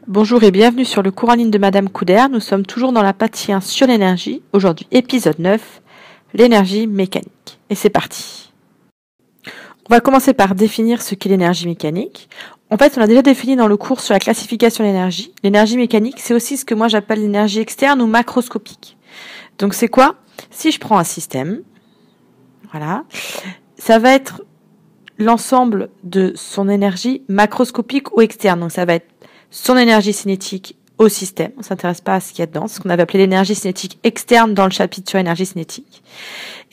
Bonjour et bienvenue sur le cours en ligne de Madame Couder. Nous sommes toujours dans la partie 1 sur l'énergie. Aujourd'hui, épisode 9, l'énergie mécanique. Et c'est parti. On va commencer par définir ce qu'est l'énergie mécanique. En fait, on a déjà défini dans le cours sur la classification de l'énergie. L'énergie mécanique, c'est aussi ce que moi j'appelle l'énergie externe ou macroscopique. Donc c'est quoi? Si je prends un système, voilà, ça va être l'ensemble de son énergie macroscopique ou externe. Donc ça va être son énergie cinétique au système. On ne s'intéresse pas à ce qu'il y a dedans, ce qu'on avait appelé l'énergie cinétique externe dans le chapitre sur l'énergie cinétique.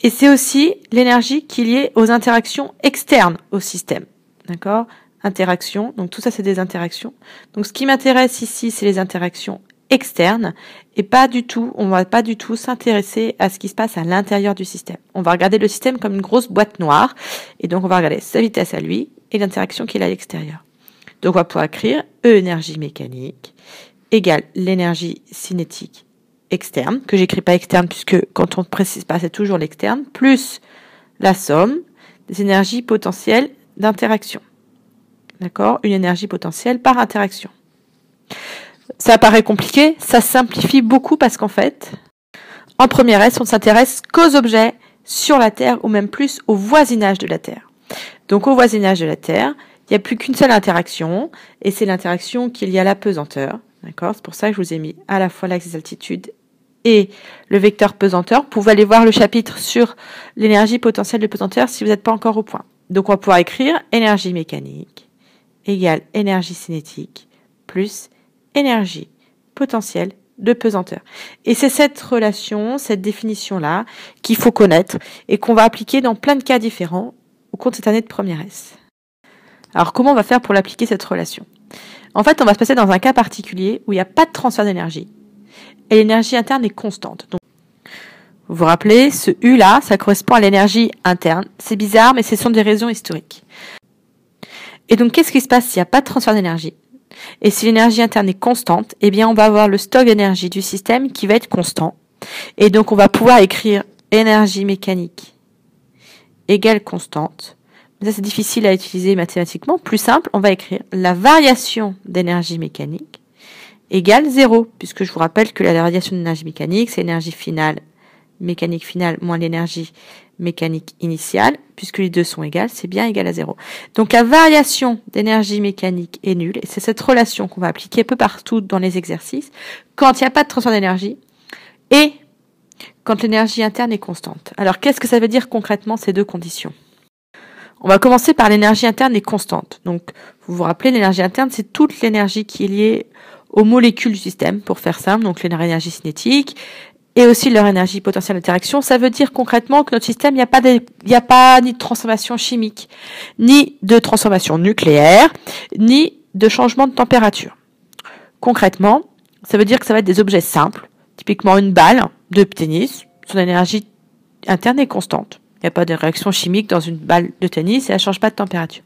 Et c'est aussi l'énergie qui est liée aux interactions externes au système. D'accord? Interactions. Donc tout ça, c'est des interactions. Donc ce qui m'intéresse ici, c'est les interactions externes et pas du tout, on va pas du tout s'intéresser à ce qui se passe à l'intérieur du système. On va regarder le système comme une grosse boîte noire et donc on va regarder sa vitesse à lui et l'interaction qu'il a à l'extérieur. Donc on va pouvoir écrire E énergie mécanique égale l'énergie cinétique externe, que j'écris pas externe puisque quand on ne précise pas, c'est toujours l'externe, plus la somme des énergies potentielles d'interaction. D'accord? Une énergie potentielle par interaction. Ça paraît compliqué, ça simplifie beaucoup parce qu'en fait, en première S, on ne s'intéresse qu'aux objets sur la Terre ou même plus au voisinage de la Terre. Donc au voisinage de la Terre, il n'y a plus qu'une seule interaction, et c'est l'interaction qui est liée à la pesanteur. D'accord? C'est pour ça que je vous ai mis à la fois l'axe des altitudes et le vecteur pesanteur. Vous pouvez aller voir le chapitre sur l'énergie potentielle de pesanteur si vous n'êtes pas encore au point. Donc on va pouvoir écrire énergie mécanique égale énergie cinétique plus énergie potentielle de pesanteur. Et c'est cette relation, cette définition-là qu'il faut connaître et qu'on va appliquer dans plein de cas différents au cours de cette année de première S. Alors, comment on va faire pour l'appliquer cette relation? En fait, on va se passer dans un cas particulier où il n'y a pas de transfert d'énergie et l'énergie interne est constante. Donc, vous vous rappelez, ce U-là, ça correspond à l'énergie interne. C'est bizarre, mais ce sont des raisons historiques. Et donc, qu'est-ce qui se passe s'il n'y a pas de transfert d'énergie? Et si l'énergie interne est constante, eh bien, on va avoir le stock d'énergie du système qui va être constant. Et donc, on va pouvoir écrire énergie mécanique égale constante. Ça, c'est difficile à utiliser mathématiquement. Plus simple, on va écrire la variation d'énergie mécanique égale 0, puisque je vous rappelle que la variation d'énergie mécanique, c'est l'énergie finale, mécanique finale moins l'énergie mécanique initiale, puisque les deux sont égales, c'est bien égal à 0. Donc la variation d'énergie mécanique est nulle, et c'est cette relation qu'on va appliquer un peu partout dans les exercices, quand il n'y a pas de transfert d'énergie, et quand l'énergie interne est constante. Alors qu'est-ce que ça veut dire concrètement ces deux conditions? On va commencer par l'énergie interne est constante. Donc, vous vous rappelez, l'énergie interne, c'est toute l'énergie qui est liée aux molécules du système, pour faire simple, donc l'énergie cinétique, et aussi leur énergie potentielle d'interaction. Ça veut dire concrètement que notre système, il n'y a pas ni de transformation chimique, ni de transformation nucléaire, ni de changement de température. Concrètement, ça veut dire que ça va être des objets simples, typiquement une balle de tennis, son énergie interne est constante. Il n'y a pas de réaction chimique dans une balle de tennis et elle ne change pas de température.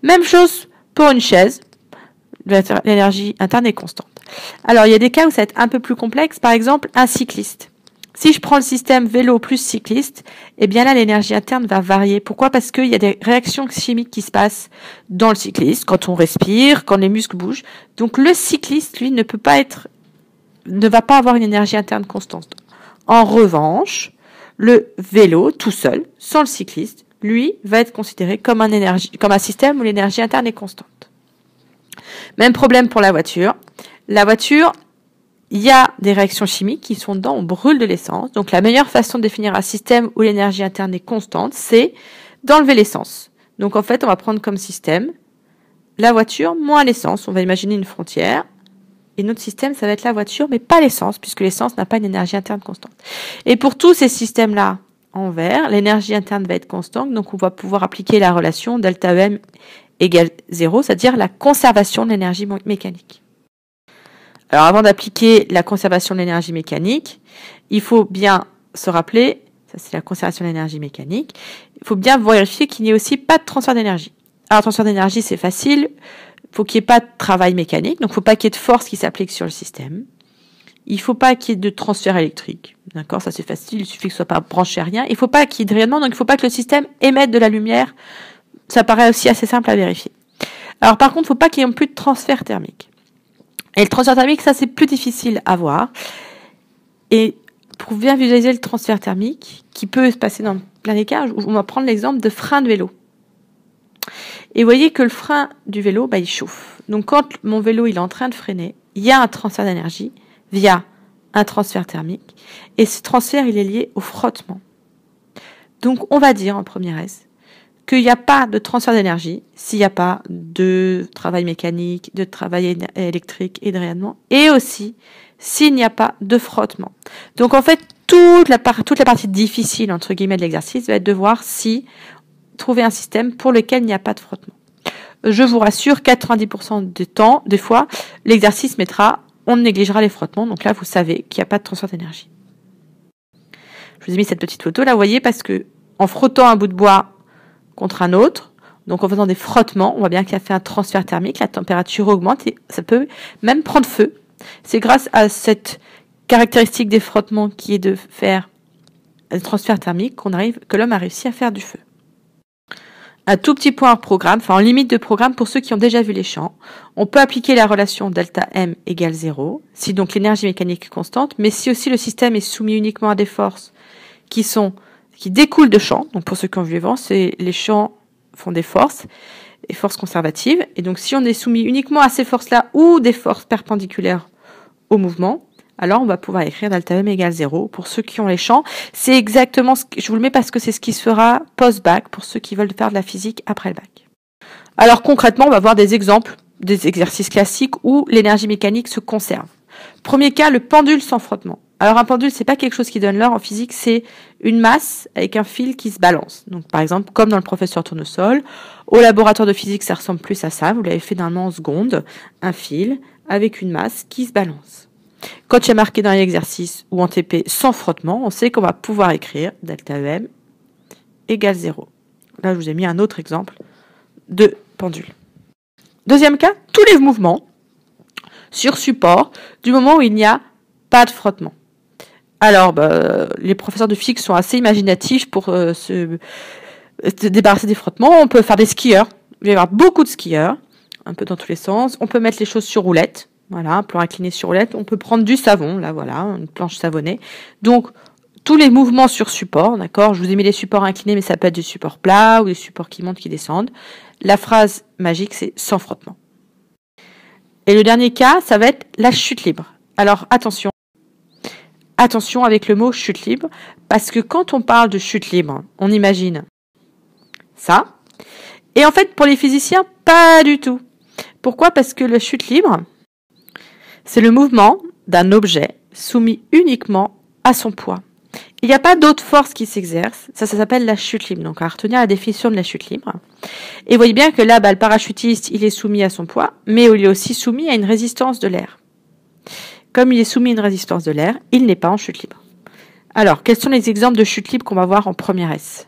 Même chose pour une chaise. L'énergie interne est constante. Alors, il y a des cas où ça va être un peu plus complexe. Par exemple, un cycliste. Si je prends le système vélo plus cycliste, eh bien là, l'énergie interne va varier. Pourquoi? Parce qu'il y a des réactions chimiques qui se passent dans le cycliste, quand on respire, quand les muscles bougent. Donc, le cycliste, lui, ne va pas avoir une énergie interne constante. En revanche, le vélo, tout seul, sans le cycliste, lui, va être considéré comme un système où l'énergie interne est constante. Même problème pour la voiture. La voiture, il y a des réactions chimiques qui sont dedans, on brûle de l'essence. Donc la meilleure façon de définir un système où l'énergie interne est constante, c'est d'enlever l'essence. Donc en fait, on va prendre comme système la voiture moins l'essence. On va imaginer une frontière. Et notre système, ça va être la voiture, mais pas l'essence, puisque l'essence n'a pas une énergie interne constante. Et pour tous ces systèmes-là, en vert, l'énergie interne va être constante, donc on va pouvoir appliquer la relation delta EM égale 0, c'est-à-dire la conservation de l'énergie mécanique. Alors avant d'appliquer la conservation de l'énergie mécanique, il faut bien se rappeler, ça c'est la conservation de l'énergie mécanique, il faut bien vérifier qu'il n'y ait aussi pas de transfert d'énergie. Alors transfert d'énergie, c'est facile. Il faut qu'il n'y ait pas de travail mécanique, donc il ne faut pas qu'il y ait de force qui s'applique sur le système. Il ne faut pas qu'il y ait de transfert électrique. D'accord, ça c'est facile, il suffit que ce soit pas branché à rien. Il ne faut pas qu'il y ait de rayonnement, donc il ne faut pas que le système émette de la lumière. Ça paraît aussi assez simple à vérifier. Alors par contre, il ne faut pas qu'il y ait plus de transfert thermique. Et le transfert thermique, ça c'est plus difficile à voir. Et pour bien visualiser le transfert thermique, qui peut se passer dans plein d'écarts, on va prendre l'exemple de frein de vélo. Et vous voyez que le frein du vélo, il chauffe. Donc quand mon vélo il est en train de freiner, il y a un transfert d'énergie via un transfert thermique. Et ce transfert, il est lié au frottement. Donc on va dire en première S qu'il n'y a pas de transfert d'énergie s'il n'y a pas de travail mécanique, de travail électrique et de rayonnement, et aussi s'il n'y a pas de frottement. Donc en fait, toute la partie difficile, entre guillemets, de l'exercice va être de voir si trouver un système pour lequel il n'y a pas de frottement. Je vous rassure, 90% du temps, des fois, l'exercice on négligera les frottements, donc là vous savez qu'il n'y a pas de transfert d'énergie. Je vous ai mis cette petite photo là, vous voyez, parce que en frottant un bout de bois contre un autre, donc en faisant des frottements, on voit bien qu'il a fait un transfert thermique, la température augmente et ça peut même prendre feu. C'est grâce à cette caractéristique des frottements qui est de faire un transfert thermique que l'homme a réussi à faire du feu. Un tout petit point en programme, en limite de programme pour ceux qui ont déjà vu les champs. On peut appliquer la relation delta M égale 0, si donc l'énergie mécanique est constante, mais si aussi le système est soumis uniquement à des forces qui découlent de champs. Donc pour ceux qui ont vu les vents, les champs font des forces conservatives. Et donc si on est soumis uniquement à ces forces-là ou des forces perpendiculaires au mouvement, alors on va pouvoir écrire delta M égale 0 pour ceux qui ont les champs. C'est exactement je vous le mets parce que c'est ce qui se fera post-bac pour ceux qui veulent faire de la physique après le bac. Alors concrètement, on va voir des exemples, des exercices classiques où l'énergie mécanique se conserve. Premier cas, le pendule sans frottement. Alors un pendule, c'est pas quelque chose qui donne l'heure en physique, c'est une masse avec un fil qui se balance. Donc par exemple, comme dans le professeur Tournesol, au laboratoire de physique, ça ressemble plus à ça. Vous l'avez fait normalement en seconde, un fil avec une masse qui se balance. Quand il y a marqué dans l'exercice ou en TP sans frottement, on sait qu'on va pouvoir écrire delta EM égale 0. Là, je vous ai mis un autre exemple de pendule. Deuxième cas, tous les mouvements sur support du moment où il n'y a pas de frottement. Alors, les professeurs de physique sont assez imaginatifs pour se débarrasser des frottements. On peut faire des skieurs. Il va y avoir beaucoup de skieurs, un peu dans tous les sens. On peut mettre les choses sur roulette. Voilà, un plan incliné sur roulette. On peut prendre du savon, là, voilà, une planche savonnée. Donc, tous les mouvements sur support, d'accord? Je vous ai mis les supports inclinés, mais ça peut être du support plat ou des supports qui montent, qui descendent. La phrase magique, c'est sans frottement. Et le dernier cas, ça va être la chute libre. Alors, attention avec le mot chute libre, parce que quand on parle de chute libre, on imagine ça. Et en fait, pour les physiciens, pas du tout. Pourquoi? Parce que la chute libre, c'est le mouvement d'un objet soumis uniquement à son poids. Il n'y a pas d'autre force qui s'exerce. Ça s'appelle la chute libre. Donc, à retenir la définition de la chute libre. Et vous voyez bien que là, le parachutiste, il est soumis à son poids, mais il est aussi soumis à une résistance de l'air. Comme il est soumis à une résistance de l'air, il n'est pas en chute libre. Alors, quels sont les exemples de chute libre qu'on va voir en première S?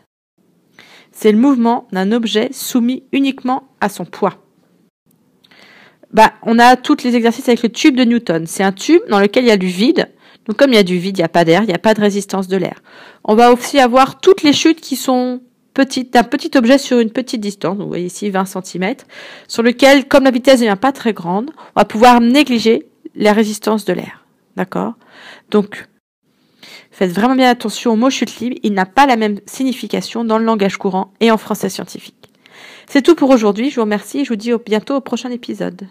C'est le mouvement d'un objet soumis uniquement à son poids. On a tous les exercices avec le tube de Newton. C'est un tube dans lequel il y a du vide. Donc, comme il y a du vide, il n'y a pas d'air, il n'y a pas de résistance de l'air. On va aussi avoir toutes les chutes qui sont petites, d'un petit objet sur une petite distance. Vous voyez ici 20 cm, sur lequel, comme la vitesse n'est pas très grande, on va pouvoir négliger la résistance de l'air. D'accord? Donc, faites vraiment bien attention au mot chute libre. Il n'a pas la même signification dans le langage courant et en français scientifique. C'est tout pour aujourd'hui. Je vous remercie et je vous dis bientôt au prochain épisode.